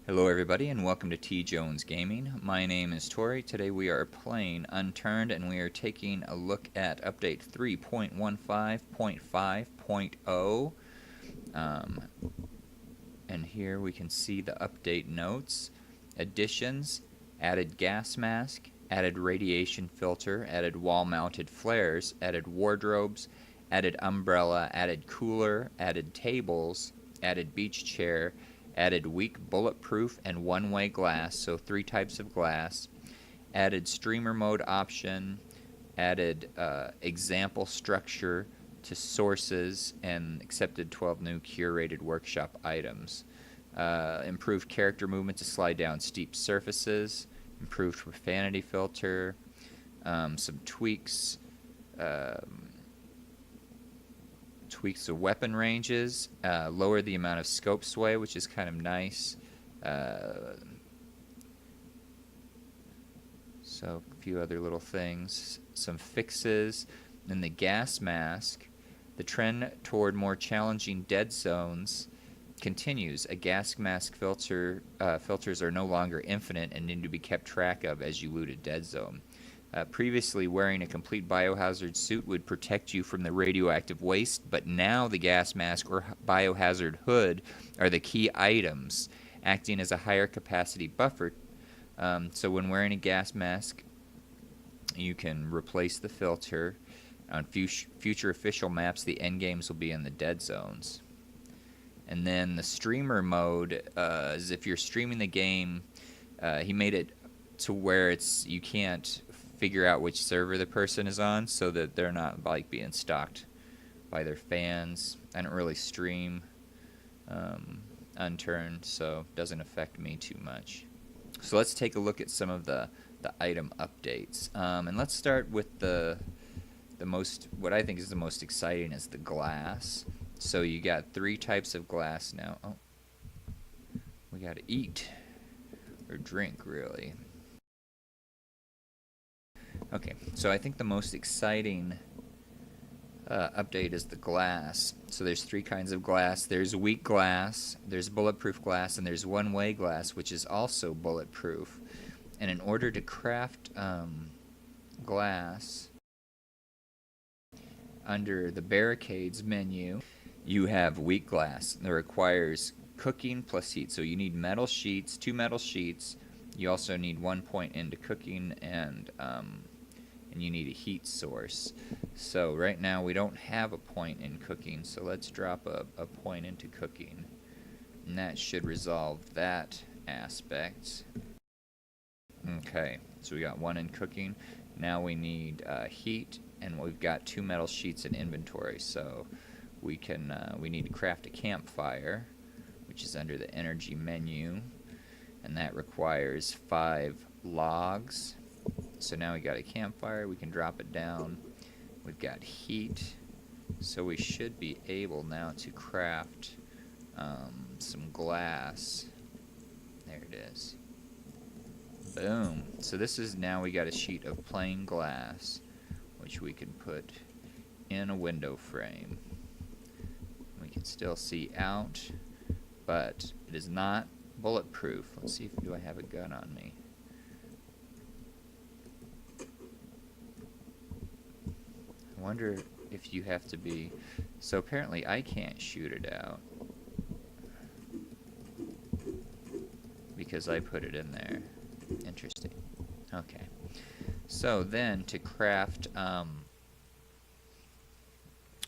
Hello everybody and welcome to TJonesGaming. My name is Tori. Today we are playing Unturned and we are taking a look at update 3.15.5.0. And here we can see the update notes. Additions: added gas mask, added radiation filter, added wall-mounted flares, added wardrobes, added umbrella, added cooler, added tables, added beach chair, added weak bulletproof and one-way glass, so 3 types of glass, added streamer mode option, added example structure to sources, and accepted 12 new curated workshop items. Improved character movement to slide down steep surfaces, improved profanity filter, some tweaks, tweaks the weapon ranges, lower the amount of scope sway, which is kind of nice. So a few other little things, some fixes. In the gas mask, the trend toward more challenging dead zones continues. A gas mask filters are no longer infinite and need to be kept track of as you loot a dead zone. Previously, wearing a complete biohazard suit would protect you from the radioactive waste, but now the gas mask or biohazard hood are the key items, acting as a higher capacity buffer. So when wearing a gas mask, you can replace the filter. On future official maps, the end games will be in the dead zones. And then the streamer mode is if you're streaming the game, he made it to where you can't figure out which server the person is on, so that they're not like being stalked by their fans. I don't really stream Unturned, so it doesn't affect me too much. So let's take a look at some of the item updates, and let's start with what I think is the most exciting is the glass. So you got 3 types of glass now. Oh, we gotta eat or drink, really. Okay, so I think the most exciting update is the glass. So there's 3 kinds of glass. There's weak glass, there's bulletproof glass, and there's one-way glass, which is also bulletproof. And in order to craft glass, under the barricades menu, you have weak glass that requires cooking plus heat. So you need metal sheets, 2 metal sheets. You also need 1 point into cooking, and you need a heat source. So right now we don't have a point in cooking, so let's drop a point into cooking, and that should resolve that aspect. Okay, so we got 1 in cooking. Now we need heat, and we've got 2 metal sheets in inventory, so we need to craft a campfire, which is under the energy menu, and that requires 5 logs. So now we got a campfire, we can drop it down. We've got heat, so we should be able now to craft some glass. There it is. Boom. So this is now we got a sheet of plain glass, which we can put in a window frame. We can still see out, but it is not bulletproof. Let's see do I have a gun on me. I wonder if you have to be... So apparently I can't shoot it out because I put it in there. Interesting. Okay. So then to craft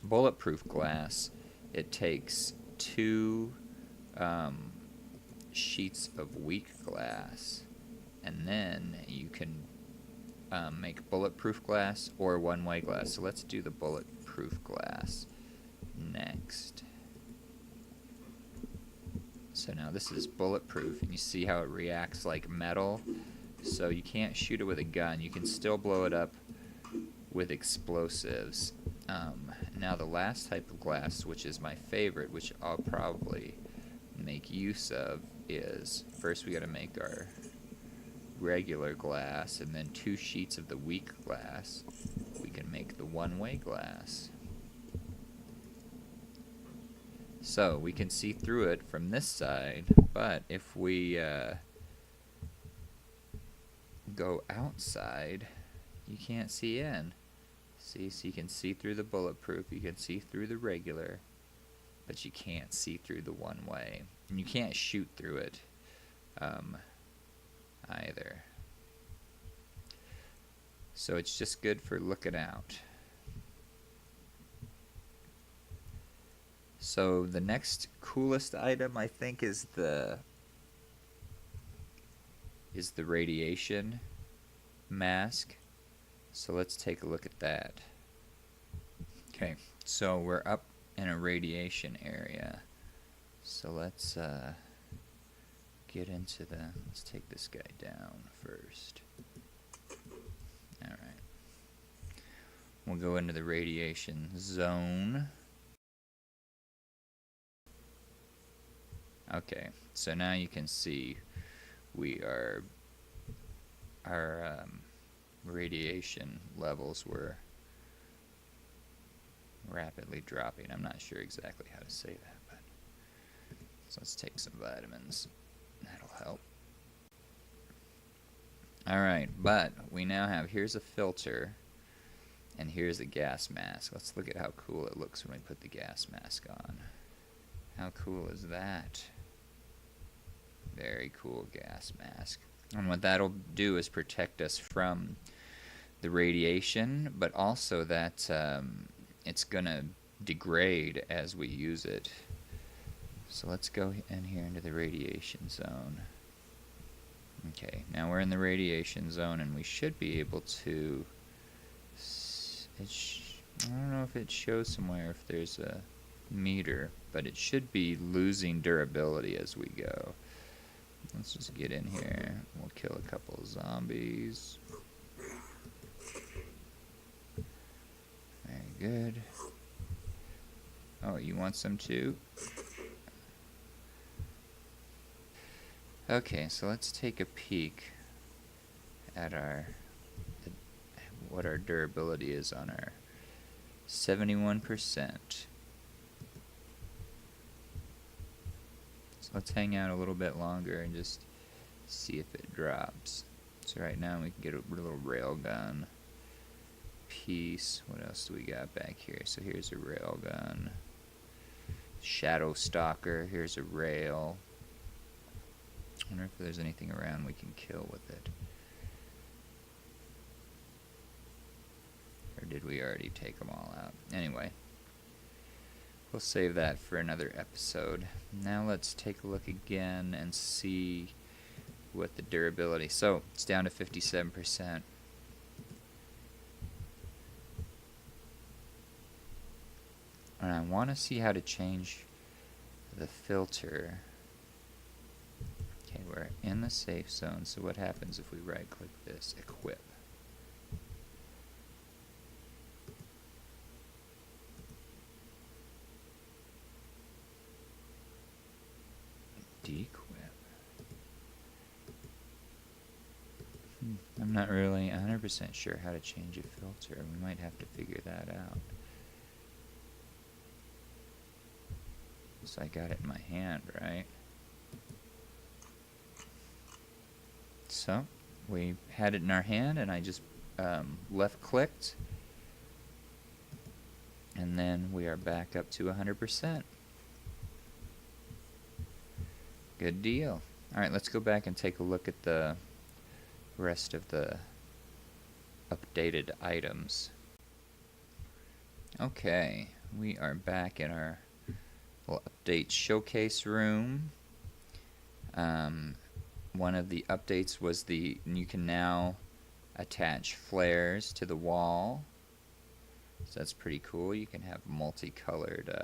bulletproof glass, it takes 2 sheets of weak glass, and then you can make bulletproof glass or one-way glass. So let's do the bulletproof glass next. So now this is bulletproof, and you see how it reacts like metal. So you can't shoot it with a gun. You can still blow it up with explosives. Now the last type of glass, which is my favorite, which I'll probably make use of, is first we got to make our regular glass, and then 2 sheets of the weak glass. We can make the one-way glass. So we can see through it from this side, but if we go outside, you can't see in. See, so you can see through the bulletproof, you can see through the regular, but you can't see through the one way. And you can't shoot through it either. So it's just good for looking out. So the next coolest item, I think, is the radiation mask. So let's take a look at that. Okay, so we're up in a radiation area. So let's get into let's take this guy down first. Alright. We'll go into the radiation zone. Okay, so now you can see our radiation levels were rapidly dropping. I'm not sure exactly how to say that, but so let's take some vitamins. That'll help. Alright, but we now have, here's a filter, and here's a gas mask. Let's look at how cool it looks when we put the gas mask on. How cool is that? Very cool gas mask. And what that'll do is protect us from the radiation, but also that it's gonna degrade as we use it. So let's go in here into the radiation zone. Okay, now we're in the radiation zone, and we should be able to, I don't know if it shows somewhere if there's a meter, but it should be losing durability as we go. Let's just get in here. We'll kill a couple of zombies. Very good. Oh, you want some too? Okay, so let's take a peek at what our durability is on our 71%. So let's hang out a little bit longer and just see if it drops. So right now we can get a little rail gun piece. What else do we got back here? So here's a rail gun. Shadow Stalker. Here's a rail. I wonder if there's anything around we can kill with it. Or did we already take them all out? Anyway, we'll save that for another episode. Now let's take a look again and see what the durability. So it's down to 57%. And I want to see how to change the filter. Okay, we're in the safe zone. So what happens if we right click this? Equip. Dequip. I'm not really 100% sure how to change a filter. We might have to figure that out. So I got it in my hand, right? So we had it in our hand, and I just left clicked, and then we are back up to 100%. Good deal. Alright, let's go back and take a look at the rest of the updated items. Okay, we are back in our little update showcase room. One of the updates was you can now attach flares to the wall. So that's pretty cool. You can have multicolored,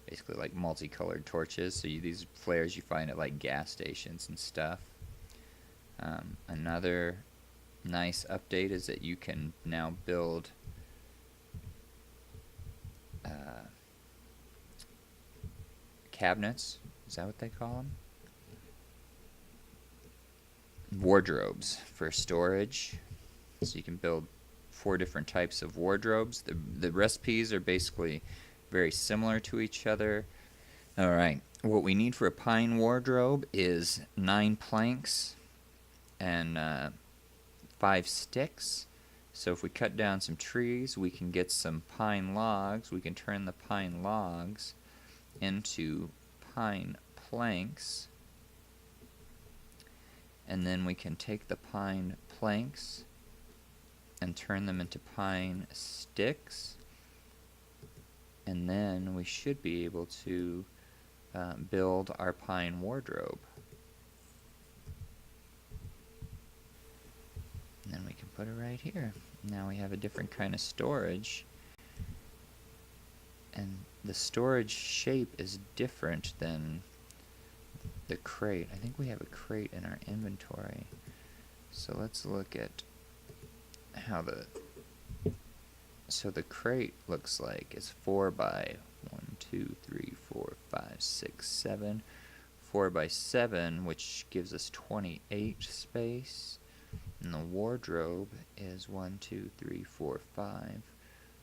basically like multicolored torches. So these flares you find at like gas stations and stuff. Another nice update is that you can now build cabinets. Is that what they call them? Wardrobes for storage. So you can build 4 different types of wardrobes. The recipes are basically very similar to each other. Alright, what we need for a pine wardrobe is 9 planks and 5 sticks. So if we cut down some trees, we can get some pine logs. We can turn the pine logs into pine planks. And then we can take the pine planks and turn them into pine sticks. And then we should be able to build our pine wardrobe. And then we can put it right here. Now we have a different kind of storage. And the storage shape is different than the crate. I think we have a crate in our inventory. So let's look at how the crate looks like. It's 4 by 1, 2, 3, 4, 5, 6, 7. 4 by 7, which gives us 28 space. And the wardrobe is 1, 2, 3, 4, 5.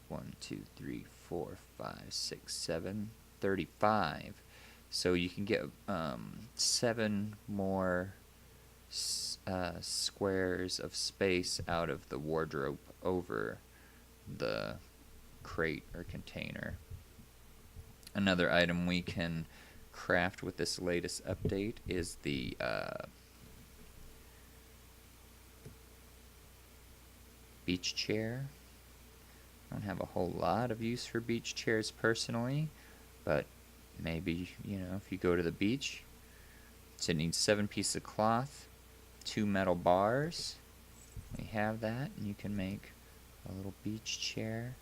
1, 2, 3, 4, 5, 6, 7, 35. So you can get 7 more squares of space out of the wardrobe over the crate or container. Another item we can craft with this latest update is the beach chair. I don't have a whole lot of use for beach chairs personally, but maybe, if you go to the beach, so it needs 7 pieces of cloth, 2 metal bars. We have that, and you can make a little beach chair.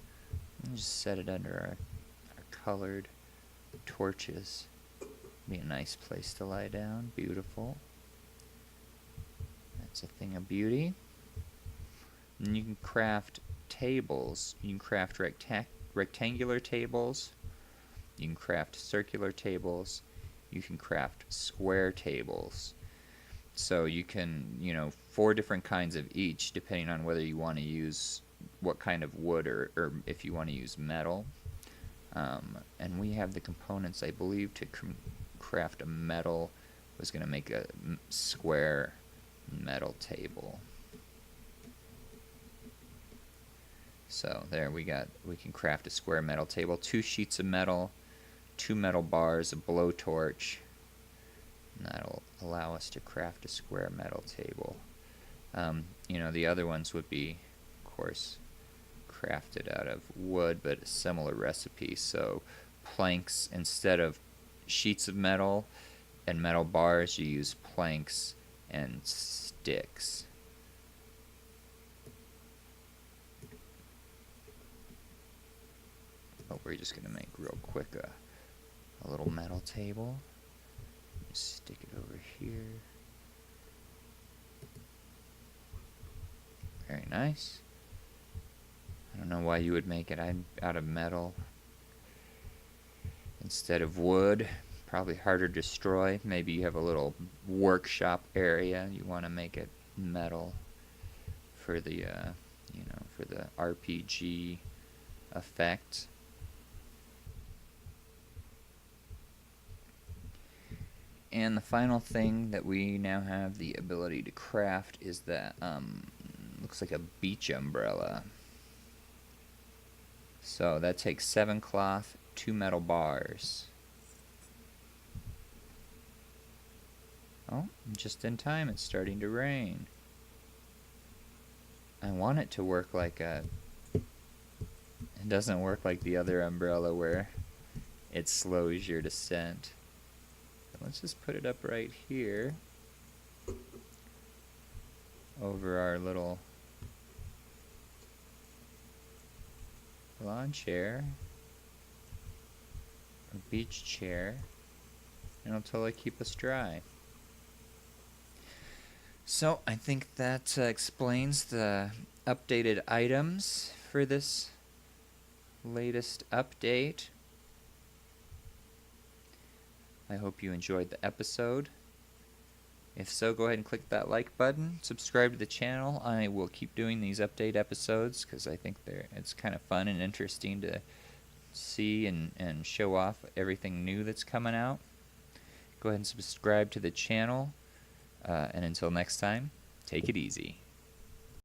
And just set it under our colored torches. Be a nice place to lie down. Beautiful. That's a thing of beauty. And you can craft tables. You can craft rectangular tables. You can craft circular tables. You can craft square tables. So you can, 4 different kinds of each, depending on whether you want to use what kind of wood or if you want to use metal. And we have the components, I believe, to craft a metal. I was going to make a square metal table. So there we can craft a square metal table. 2 sheets of metal, 2 metal bars, a blowtorch. And that'll allow us to craft a square metal table. The other ones would be, of course, crafted out of wood, but a similar recipe. So planks, instead of sheets of metal and metal bars, you use planks and sticks. But we're just going to make real quick a little metal table. Just stick it over here. Very nice. I don't know why you would make it out of metal instead of wood. Probably harder to destroy. Maybe you have a little workshop area. You want to make it metal for the, for the RPG effect. And the final thing that we now have the ability to craft is that, looks like a beach umbrella. So that takes 7 cloth, 2 metal bars. Oh, just in time, it's starting to rain. I want it to work like it doesn't work like the other umbrella where it slows your descent. Let's just put it up right here over our little lawn chair or beach chair, and it'll totally keep us dry. So I think that explains the updated items for this latest update. I hope you enjoyed the episode. If so, go ahead and click that like button. Subscribe to the channel. I will keep doing these update episodes because I think it's kind of fun and interesting to see and show off everything new that's coming out. Go ahead and subscribe to the channel. And until next time, take it easy.